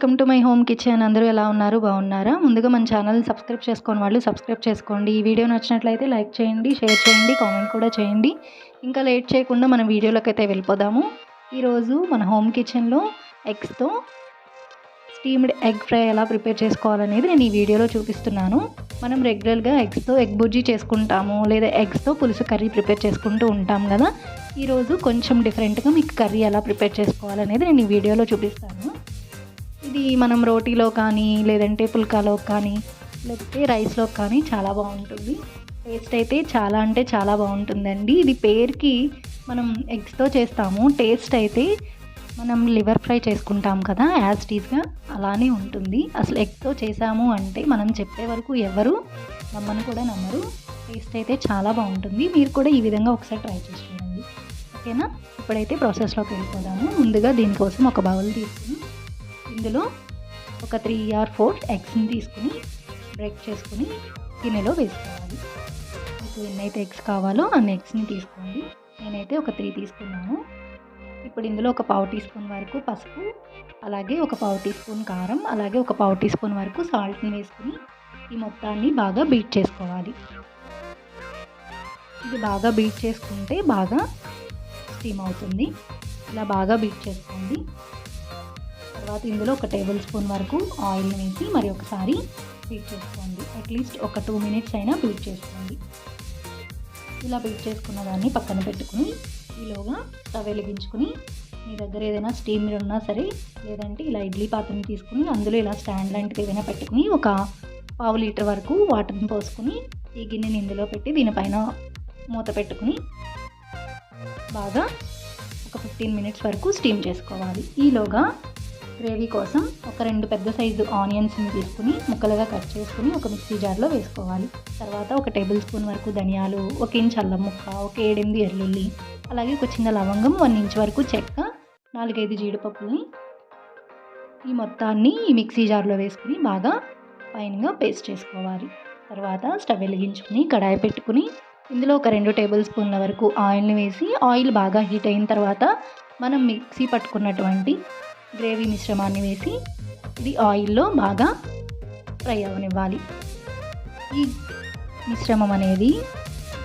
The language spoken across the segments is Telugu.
Welcome to my home kitchen. అందరూ ఎలా ఉన్నారు? బాగున్నారా? ముందుగా మన ఛానల్ని సబ్స్క్రైబ్ చేసుకోని వాళ్ళు సబ్స్క్రైబ్ చేసుకోండి. ఈ వీడియో నచ్చినట్లయితే లైక్ చేయండి, షేర్ చేయండి, కామెంట్ కూడా చేయండి. ఇంకా లేట్ చేయకుండా మనం వీడియోలోకి అయితే వెళ్ళిపోదాము. ఈరోజు మన హోమ్ కిచెన్లో ఎగ్స్తో స్టీమ్డ్ ఎగ్ ఫ్రై ఎలా ప్రిపేర్ చేసుకోవాలనేది నేను ఈ వీడియోలో చూపిస్తున్నాను. మనం రెగ్యులర్గా ఎగ్స్తో ఎగ్ బుర్జీ చేసుకుంటాము, లేదా ఎగ్స్తో పులుసు కర్రీ ప్రిపేర్ చేసుకుంటూ ఉంటాం కదా. ఈరోజు కొంచెం డిఫరెంట్గా మీకు కర్రీ ఎలా ప్రిపేర్ చేసుకోవాలనేది నేను ఈ వీడియోలో చూపిస్తాను. ఇది మనం రోటీలో కానీ, లేదంటే పుల్కాలో కానీ, లేకపోతే రైస్లో కానీ చాలా బాగుంటుంది. టేస్ట్ అయితే చాలా అంటే చాలా బాగుంటుందండి. ఇది పేరుకి మనం ఎగ్స్తో చేస్తాము, టేస్ట్ అయితే మనం లివర్ ఫ్రై చేసుకుంటాం కదా, యాజ్ టీజ్గా అలానే ఉంటుంది. అసలు ఎగ్తో చేసాము అంటే మనం చెప్పే వరకు ఎవరు నమ్మను కూడా నమ్మరు. టేస్ట్ అయితే చాలా బాగుంటుంది. మీరు కూడా ఈ విధంగా ఒకసారి ట్రై చేసి చూడండి, ఓకేనా? ఇప్పుడైతే ప్రాసెస్లోకి వెళ్ళిపోదాము. ముందుగా దీనికోసం ఒక బౌల్ తీసుకుని ఇందులో ఒక 3 or 4 ఎగ్స్ని తీసుకుని బ్రేక్ చేసుకుని గిన్నెలో వేసుకోవాలి. మీకు ఎన్నైతే ఎగ్స్ కావాలో అన్ని ఎగ్స్ని తీసుకోండి. నేనైతే ఒక 3 తీసుకున్నాను. ఇప్పుడు ఇందులో ఒక 1/2 టీ స్పూన్ వరకు పసుపు, అలాగే ఒక 1/2 టీ స్పూన్ కారం, అలాగే ఒక 1/2 టీ స్పూన్ వరకు సాల్ట్ని వేసుకుని ఈ మొత్తాన్ని బాగా బీట్ చేసుకోవాలి. ఇది బాగా బీట్ చేసుకుంటే బాగా స్టీమ్ అవుతుంది. ఇలా బాగా బీట్ చేసుకోండి. తర్వాత ఇందులో ఒక టేబుల్ స్పూన్ వరకు ఆయిల్ని వేసి మరి ఒకసారి బీట్ చేసుకోండి. అట్లీస్ట్ ఒక 2 minutes అయినా బీట్ చేసుకోండి. ఇలా బీట్ చేసుకున్న దాన్ని పక్కన పెట్టుకుని ఈలోగా స్టవ్ వెలిగించుకుని మీ దగ్గర ఏదైనా స్టీమర్ ఉన్నా సరే, లేదంటే ఇలా ఇడ్లీ పాత్రని తీసుకుని అందులో ఇలా స్టాండ్ లాంటిది ఏదైనా పెట్టుకుని ఒక 1/2 లీటర్ వరకు వాటర్ని పోసుకుని ఈ గిన్నెని ఇందులో పెట్టి దీనిపైన మూత పెట్టుకుని బాగా ఒక 15 minutes వరకు స్టీమ్ చేసుకోవాలి. ఈలోగా గ్రేవీ కోసం ఒక 2 పెద్ద సైజు ఆనియన్స్ని తీసుకుని ముక్కలుగా కట్ చేసుకుని ఒక మిక్సీ జార్లో వేసుకోవాలి. తర్వాత ఒక టేబుల్ స్పూన్ వరకు ధనియాలు, 1 ఇంచ్ అల్లం ముక్క, ఒక 7-8 వెల్లుల్లి, అలాగే ఒక చిన్న లవంగం, 1 ఇంచ్ వరకు చెక్క, 4-5 జీడిపప్పుల్ని ఈ మొత్తాన్ని ఈ మిక్సీ జార్లో వేసుకుని బాగా ఫైన్గా పేస్ట్ చేసుకోవాలి. తర్వాత స్టవ్ వెలిగించుకుని కడాయి పెట్టుకుని ఇందులో ఒక 2 టేబుల్ స్పూన్ల వరకు ఆయిల్ని వేసి ఆయిల్ బాగా హీట్ అయిన తర్వాత మనం మిక్సీ పట్టుకున్నటువంటి గ్రేవీ మిశ్రమాన్ని వేసి ఇది ఆయిల్లో బాగా ఫ్రై అవనివ్వాలి. ఈ మిశ్రమం అనేది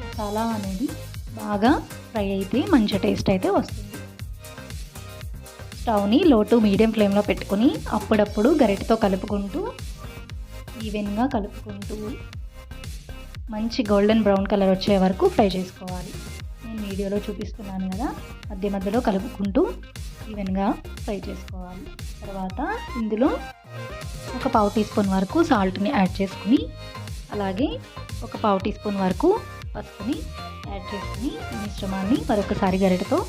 మసాలా అనేది బాగా ఫ్రై అయితే మంచి టేస్ట్ అయితే వస్తుంది. స్టవ్ని లో టు మీడియం ఫ్లేమ్లో పెట్టుకుని అప్పుడప్పుడు గరిటెతో కలుపుకుంటూ ఈవెన్గా కలుపుకుంటూ మంచి గోల్డెన్ బ్రౌన్ కలర్ వచ్చే వరకు ఫ్రై చేసుకోవాలి. నేను వీడియోలో చూపిస్తున్నాను కదా, మధ్య మధ్యలో కలుపుకుంటూ ఈవెన్గా ఫ్రై చేసుకోవాలి. తర్వాత ఇందులో ఒక 1/2 టీ స్పూన్ వరకు సాల్ట్ని యాడ్ చేసుకుని, అలాగే ఒక 1/2 టీ స్పూన్ వరకు పసుపుని యాడ్ చేసుకుని ఈ మిశ్రమాన్ని మరొకసారి గరిటెతో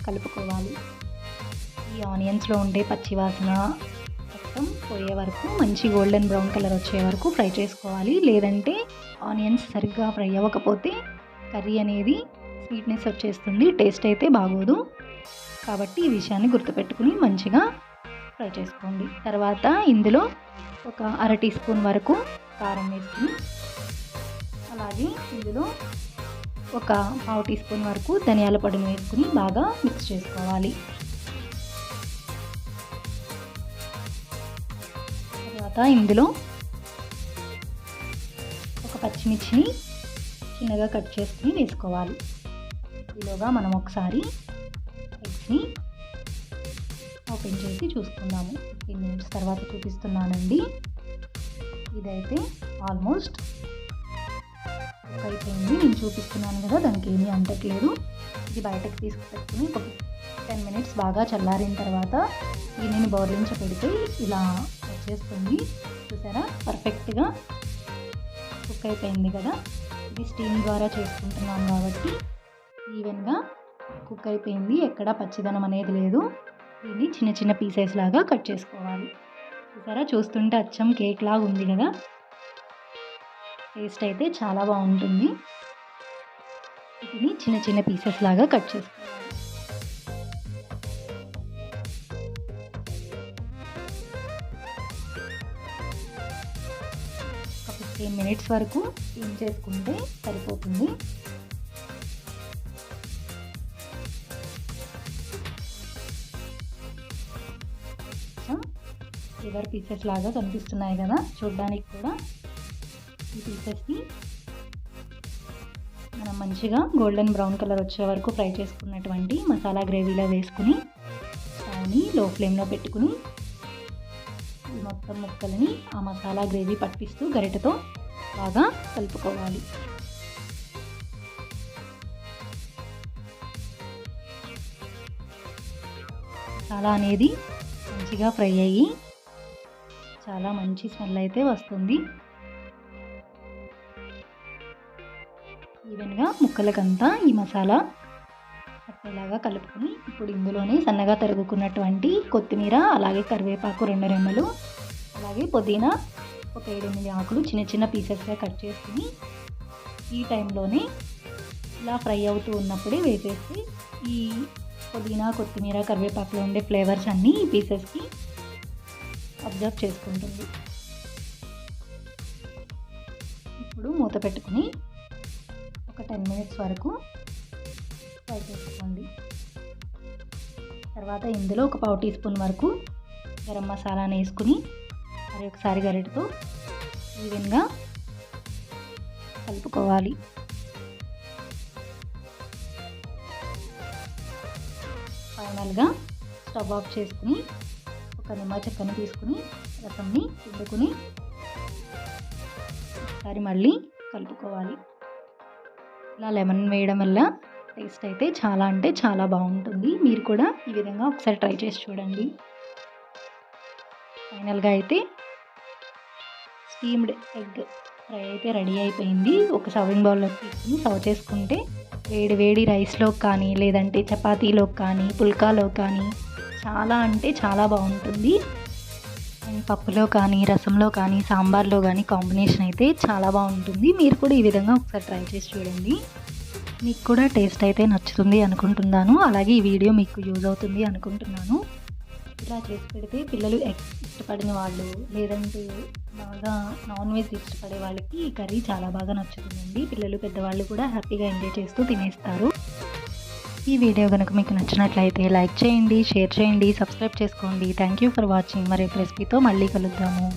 కలుపుకోవాలి. ఈ ఆనియన్స్లో ఉండే పచ్చివాసన మొత్తం పోయే వరకు మంచి గోల్డెన్ బ్రౌన్ కలర్ వచ్చే వరకు ఫ్రై చేసుకోవాలి. లేదంటే ఆనియన్స్ సరిగ్గా ఫ్రై అవ్వకపోతే కర్రీ అనేది స్వీట్నెస్ వచ్చేస్తుంది, టేస్ట్ అయితే బాగోదు. కాబట్టి ఈ విషయాన్ని గుర్తుపెట్టుకుని మంచిగా ఫ్రై చేసుకోండి. తర్వాత ఇందులో ఒక 1/2 టీ స్పూన్ వరకు కారం వేసుకుని, అలాగే ఇందులో ఒక 1/2 టీ స్పూన్ వరకు ధనియాల పొడిని వేసుకుని బాగా మిక్స్ చేసుకోవాలి. తర్వాత ఇందులో ఒక పచ్చిమిర్చిని చిన్నగా కట్ చేసుకుని వేసుకోవాలి. ఈలోగా మనం ఒకసారి ఎగ్స్ని ఓపెన్ చేసి చూసుకుందాము. 15 minutes తర్వాత చూపిస్తున్నానండి. ఇదైతే ఆల్మోస్ట్ కుక్ అయిపోయింది. నేను చూపిస్తున్నాను కదా, దానికి ఏమీ అంటట్లేదు. ఇది బయటకు తీసుకుపెట్టుకుని ఒక 10 minutes బాగా చల్లారిన తర్వాత గిన్నెని బౌర్లించి పెడితే ఇలా వచ్చేస్తుంది. చూసారా, పర్ఫెక్ట్గా కుక్ అయిపోయింది కదా. ఇది స్టీమ్ ద్వారా చేసుకుంటున్నాం కాబట్టి ఈవెన్గా కుక్ అయిపోయింది, ఎక్కడ పచ్చిదనం అనేది లేదు. దీన్ని చిన్న చిన్న పీసెస్ లాగా కట్ చేసుకోవాలి. చూసారా, చూస్తుంటే అచ్చం కేక్ లాగా ఉంది కదా. టేస్ట్ అయితే చాలా బాగుంటుంది. వీటిని చిన్న చిన్న పీసెస్ లాగా కట్ చేసుకోవాలి. ఒక 15 minutes వరకు స్టీమ్ చేసుకుంటే సరిపోతుంది. లివర్ పీసెస్ లాగా కనిపిస్తున్నాయి కదా, చూడడానికి కూడా. ఈ పీసెస్ని మనం మంచిగా గోల్డెన్ బ్రౌన్ కలర్ వచ్చే వరకు ఫ్రై చేసుకున్నటువంటి మసాలా గ్రేవీలో వేసుకుని స్టవ్ని లో ఫ్లేమ్లో పెట్టుకుని ఈ మొత్తం ముక్కలని ఆ మసాలా గ్రేవీ పట్టిస్తూ గరిటెతో బాగా కలుపుకోవాలి. మసాలా అనేది మంచిగా ఫ్రై అయ్యి చాలా మంచి స్మెల్ అయితే వస్తుంది. ఈవెన్గా ముక్కలకంతా ఈ మసాలా పట్టేలాగా కలుపుకొని ఇప్పుడు ఇందులోనే సన్నగా తరుగుకున్నటువంటి కొత్తిమీర, అలాగే కరివేపాకు 2 రెమ్మలు, అలాగే పుదీనా ఒక 7-8 ఆకులు చిన్న చిన్న పీసెస్గా కట్ చేసుకుని ఈ టైంలోనే ఇలా ఫ్రై అవుతూ ఉన్నప్పుడే వేసేసి ఈ పుదీనా, కొత్తిమీర, కరివేపాకులో ఉండే ఫ్లేవర్స్ అన్నీ ఈ పీసెస్కి అబ్జర్వ్ చేసుకుంటుంది. ఇప్పుడు మూత పెట్టుకుని ఒక 10 మినిట్స్ వరకు ఫ్రై చేసుకోండి. తర్వాత ఇందులో ఒక పావు టీ స్పూన్ వరకు గరం మసాలాను వేసుకుని మరి ఒకసారి గరిటెతో ఈవెన్గా కలుపుకోవాలి. ఫైనల్గా స్టవ్ ఆఫ్ చేసుకుని ఒక నిమ్మ చెక్కని తీసుకుని రసంని పిండుకుని ఒకసారి మళ్ళీ కలుపుకోవాలి. ఇలా లెమన్ వేయడం వల్ల టేస్ట్ అయితే చాలా అంటే చాలా బాగుంటుంది. మీరు కూడా ఈ విధంగా ఒకసారి ట్రై చేసి చూడండి. ఫైనల్గా అయితే స్టీమ్డ్ ఎగ్ ఫ్రై అయితే రెడీ అయిపోయింది. ఒక సర్వింగ్ బౌల్లోకి తీసుకుని సర్వ్ చేసుకుంటే వేడి వేడి రైస్లో కానీ, లేదంటే చపాతీలో కానీ, పుల్కాలో కానీ చాలా అంటే చాలా బాగుంటుంది. అండ్ పప్పులో కానీ, రసంలో కానీ, సాంబార్లో కానీ కాంబినేషన్ అయితే చాలా బాగుంటుంది. మీరు కూడా ఈ విధంగా ఒకసారి ట్రై చేసి చూడండి. మీకు కూడా టేస్ట్ అయితే నచ్చుతుంది అనుకుంటున్నాను. అలాగే ఈ వీడియో మీకు యూజ్ అవుతుంది అనుకుంటున్నాను. ఇలా చేసి పెడితే పిల్లలు ఇష్టపడిన వాళ్ళు, లేదంటే బాగా నాన్ వెజ్ ఇష్టపడే వాళ్ళకి ఈ కర్రీ చాలా బాగా నచ్చుతుందండి. పిల్లలు, పెద్దవాళ్ళు కూడా హ్యాపీగా ఎంజాయ్ చేస్తూ తినేస్తారు. ఈ వీడియో కనుక మీకు నచ్చినట్లయితే లైక్ చేయండి, షేర్ చేయండి, సబ్స్క్రైబ్ చేసుకోండి. Thank you for watching. మరొక రెసిపీతో మళ్ళీ కలుద్దాము.